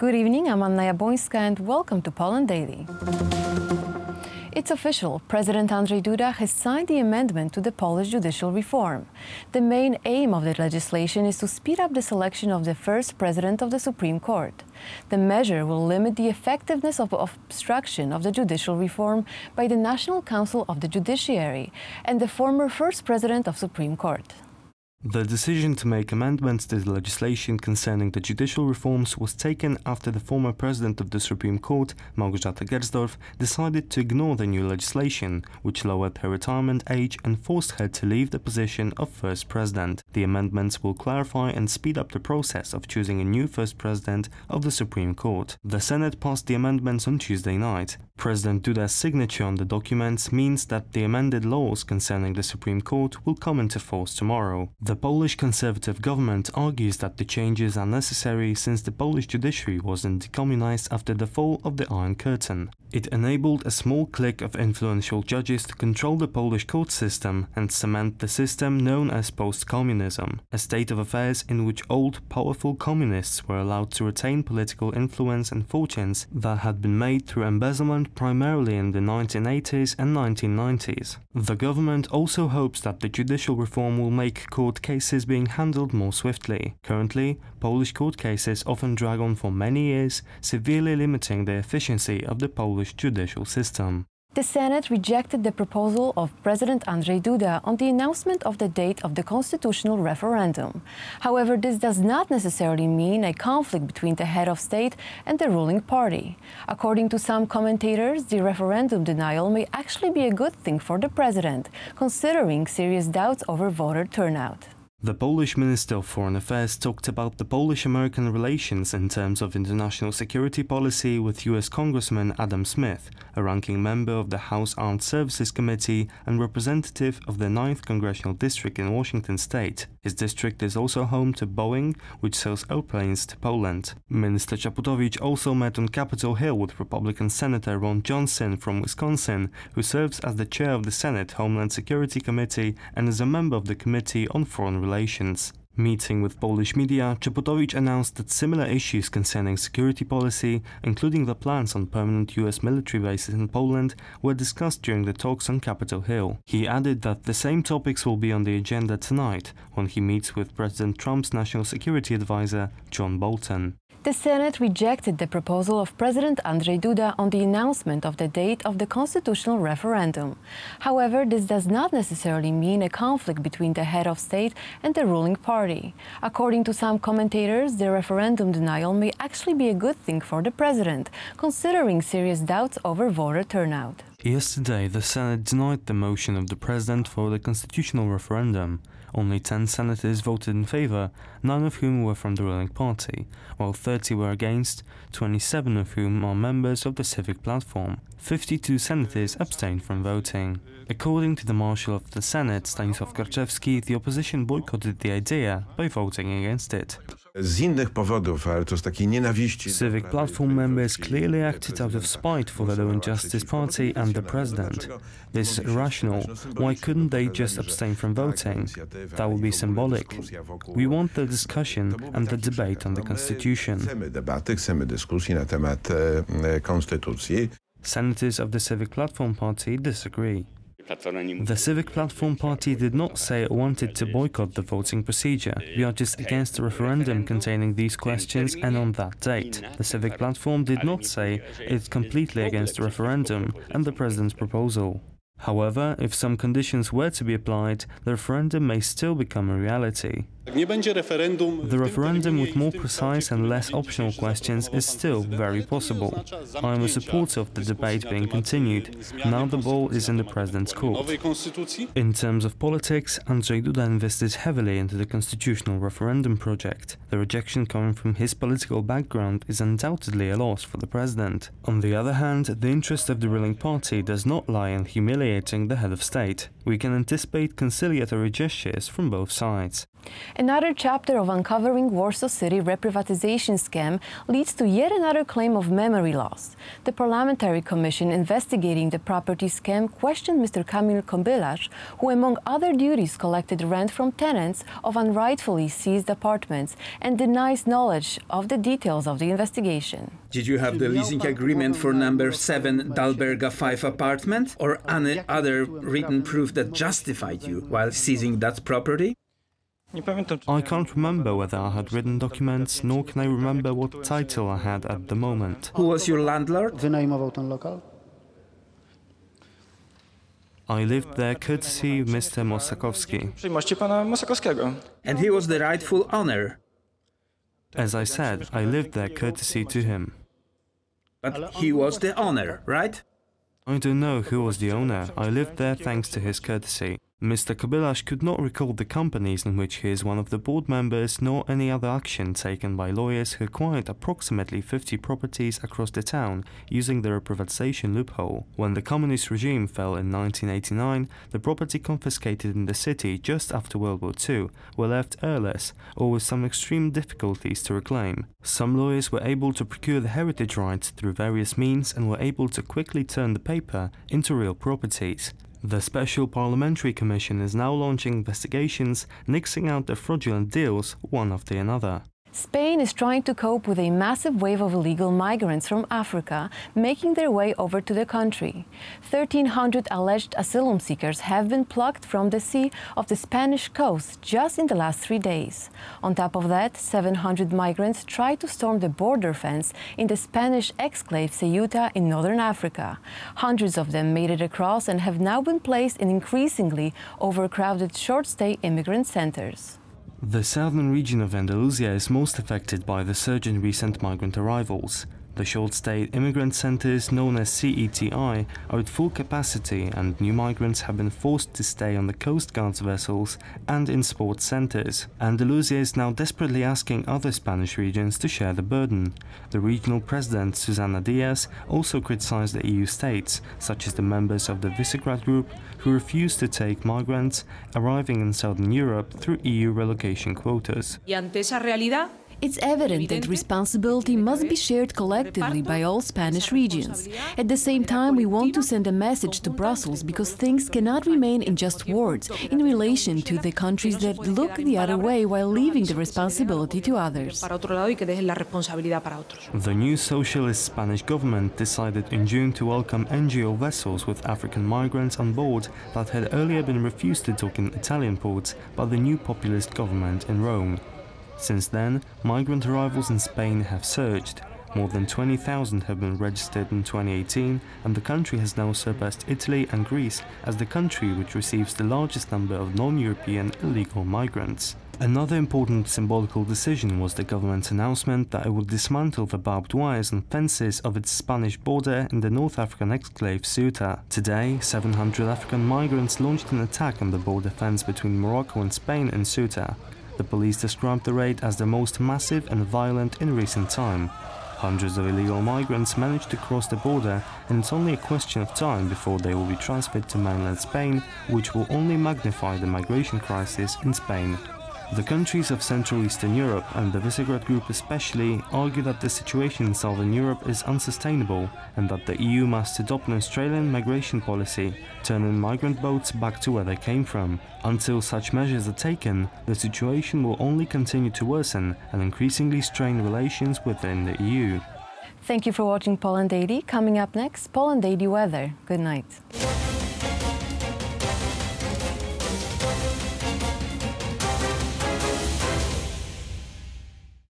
Good evening, I'm Anna Jabłońska and welcome to Poland Daily. It's official. President Andrzej Duda has signed the amendment to the Polish judicial reform. The main aim of the legislation is to speed up the selection of the first president of the Supreme Court. The measure will limit the effectiveness of obstruction of the judicial reform by the National Council of the Judiciary and the former first president of Supreme Court. The decision to make amendments to the legislation concerning the judicial reforms was taken after the former president of the Supreme Court, Małgorzata Gersdorf, decided to ignore the new legislation, which lowered her retirement age and forced her to leave the position of first president. The amendments will clarify and speed up the process of choosing a new first president of the Supreme Court. The Senate passed the amendments on Tuesday night. President Duda's signature on the documents means that the amended laws concerning the Supreme Court will come into force tomorrow. The Polish Conservative government argues that the changes are necessary since the Polish judiciary wasn't decommunized after the fall of the Iron Curtain. It enabled a small clique of influential judges to control the Polish court system and cement the system known as post-communism, a state of affairs in which old, powerful communists were allowed to retain political influence and fortunes that had been made through embezzlement primarily in the 1980s and 1990s. The government also hopes that the judicial reform will make court cases being handled more swiftly. Currently, Polish court cases often drag on for many years, severely limiting the efficiency of the Polish judicial system. The Senate rejected the proposal of President Andrzej Duda on the announcement of the date of the constitutional referendum. However, this does not necessarily mean a conflict between the head of state and the ruling party. According to some commentators, the referendum denial may actually be a good thing for the president, considering serious doubts over voter turnout. The Polish Minister of Foreign Affairs talked about the Polish-American relations in terms of international security policy with US Congressman Adam Smith, a ranking member of the House Armed Services Committee and representative of the 9th Congressional District in Washington state. His district is also home to Boeing, which sells airplanes to Poland. Minister Czaputowicz also met on Capitol Hill with Republican Senator Ron Johnson from Wisconsin, who serves as the chair of the Senate Homeland Security Committee and is a member of the Committee on Foreign Relations. Meeting with Polish media, Czaputowicz announced that similar issues concerning security policy, including the plans on permanent US military bases in Poland, were discussed during the talks on Capitol Hill. He added that the same topics will be on the agenda tonight when he meets with President Trump's national security advisor, John Bolton. The Senate rejected the proposal of President Andrzej Duda on the announcement of the date of the constitutional referendum. However, this does not necessarily mean a conflict between the head of state and the ruling party. According to some commentators, the referendum denial may actually be a good thing for the president, considering serious doubts over voter turnout. Yesterday, the Senate denied the motion of the president for the constitutional referendum. Only 10 senators voted in favor, 9 of whom were from the ruling party, while 30 were against, 27 of whom are members of the Civic Platform. 52 senators abstained from voting. According to the Marshal of the Senate, Stanisław Karczewski, the opposition boycotted the idea by voting against it. Z innych powodów, ale to z takiej nienawiści. Civic Platform members clearly acted out of spite for the Law and Justice Party and the president. This is irrational. Why couldn't they just abstain from voting? That would be symbolic. We want the discussion and the debate on the constitution. Chcemy debaty, chcemy dyskusji na temat konstytucji. Senators of the Civic Platform Party disagree. The Civic Platform Party did not say it wanted to boycott the voting procedure. We are just against the referendum containing these questions and on that date. The Civic Platform did not say it's completely against the referendum and the president's proposal. However, if some conditions were to be applied, the referendum may still become a reality. The referendum with more precise and less optional questions is still very possible. I am a supporter of the debate being continued. Now the ball is in the president's court. In terms of politics, Andrzej Duda invested heavily into the constitutional referendum project. The rejection coming from his political background is undoubtedly a loss for the president. On the other hand, the interest of the ruling party does not lie in humiliating the head of state. We can anticipate conciliatory gestures from both sides. Another chapter of uncovering Warsaw City reprivatization scam leads to yet another claim of memory loss. The Parliamentary Commission investigating the property scam questioned Mr. Kamil Kobylarz, who among other duties collected rent from tenants of unrightfully seized apartments and denies knowledge of the details of the investigation. Did you have the leasing agreement for number 7 Dalberga 5 apartment or any other written proof that justified you while seizing that property? I can't remember whether I had written documents, nor can I remember what title I had at the moment. Who was your landlord? Wynajmował ten lokal? I lived there courtesy of Mr. Mosakowski. Uprzejmości pana Mosakowskiego. And he was the rightful owner. As I said, I lived there courtesy to him. But he was the owner, right? I don't know who was the owner. I lived there thanks to his courtesy. Mr. Kobylarz could not recall the companies in which he is one of the board members, nor any other action taken by lawyers who acquired approximately 50 properties across the town using the reprivatization loophole. When the communist regime fell in 1989, the property confiscated in the city just after World War II were left heirless or with some extreme difficulties to reclaim. Some lawyers were able to procure the heritage rights through various means and were able to quickly turn the paper into real properties. The Special Parliamentary Commission is now launching investigations, nixing out the fraudulent deals one after another. Spain is trying to cope with a massive wave of illegal migrants from Africa making their way over to the country. 1,300 alleged asylum seekers have been plucked from the sea of the Spanish coast just in the last 3 days. On top of that, 700 migrants tried to storm the border fence in the Spanish exclave Ceuta in northern Africa. Hundreds of them made it across and have now been placed in increasingly overcrowded short-stay immigrant centers. The southern region of Andalusia is most affected by the surge in recent migrant arrivals. The short-stay immigrant centers, known as CETI, are at full capacity and new migrants have been forced to stay on the Coast Guard's vessels and in sports centers. Andalusia is now desperately asking other Spanish regions to share the burden. The regional president, Susana Diaz, also criticized the EU states, such as the members of the Visegrad Group, who refused to take migrants arriving in southern Europe through EU relocation quotas. It's evident that responsibility must be shared collectively by all Spanish regions. At the same time, we want to send a message to Brussels because things cannot remain in just words in relation to the countries that look the other way while leaving the responsibility to others. The new socialist Spanish government decided in June to welcome NGO vessels with African migrants on board that had earlier been refused to dock in Italian ports by the new populist government in Rome. Since then, migrant arrivals in Spain have surged. More than 20,000 have been registered in 2018, and the country has now surpassed Italy and Greece as the country which receives the largest number of non-European illegal migrants. Another important symbolical decision was the government's announcement that it would dismantle the barbed wires and fences of its Spanish border in the North African exclave Ceuta. Today, 700 African migrants launched an attack on the border fence between Morocco and Spain in Ceuta. The police described the raid as the most massive and violent in recent time. Hundreds of illegal migrants managed to cross the border, and it's only a question of time before they will be transferred to mainland Spain, which will only magnify the migration crisis in Spain. The countries of Central Eastern Europe, and the Visegrad Group especially, argue that the situation in Southern Europe is unsustainable and that the EU must adopt an Australian migration policy, turning migrant boats back to where they came from. Until such measures are taken, the situation will only continue to worsen and increasingly strain relations within the EU. Thank you for watching Poland Daily. Coming up next, Poland Daily weather. Good night.